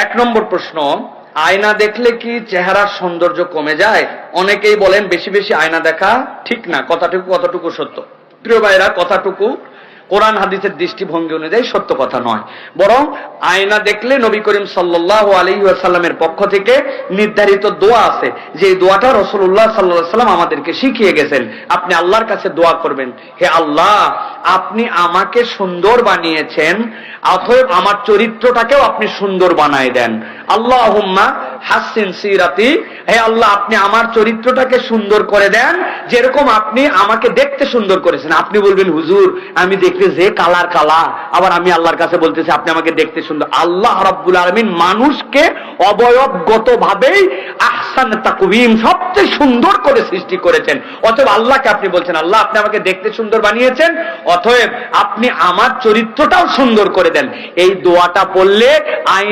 এক নম্বর প্রশ্ন, আয়না দেখলে কি চেহারার সৌন্দর্য কমে যায়? অনেকেই বলেন বেশি বেশি আয়না দেখা ঠিক না। কথাটুকু কতটুকু সত্য? প্রিয় ভাইরা, কথাটুকু কোরআন হাদিসের দৃষ্টিভঙ্গি অনুযায়ী সত্য কথা নয়, বরং আয়না দেখলে নবী করিম সাল্লাল্লাহু আলাইহি ওয়াসাল্লামের পক্ষ থেকে নির্ধারিত দোয়া আছে, যে দোয়াটা রাসূলুল্লাহ সাল্লাল্লাহু আলাইহি ওয়াসাল্লাম আমাদেরকে শিখিয়ে গেছেন। আপনি আল্লাহর কাছে দোয়া করবেন, হে আল্লাহ, আপনি আমাকে সুন্দর বানিয়েছেন, অতএব আমার চরিত্রটাকেও আপনি সুন্দর বানায় দেন। আল্লাহুম্মা হাসিন সিরাতি, হে আল্লাহ, আপনি আমার চরিত্রটাকে সুন্দর করে দেন যেরকম আপনি আমাকে দেখতে সুন্দর করেছেন। আপনি বলবেন, হুজুর আমি দেখতে যে কালার কালা, আবার আমি আল্লাহর কাছে বলতেছি আপনি আমাকে দেখতে সুন্দর। আল্লাহ রাব্বুল আলামিন মানুষকে অবয়বগত ভাবেই আহসান তাকওয়িম, সবচেয়ে সুন্দর করে সৃষ্টি করেছেন। অতএব আল্লাহকে আপনি বলছেন, আল্লাহ আপনি আমাকে দেখতে সুন্দর বানিয়েছেন, অতএব আপনি আমার চরিত্রটাও সুন্দর করে দেন। এই দোয়াটা পড়লে আয়না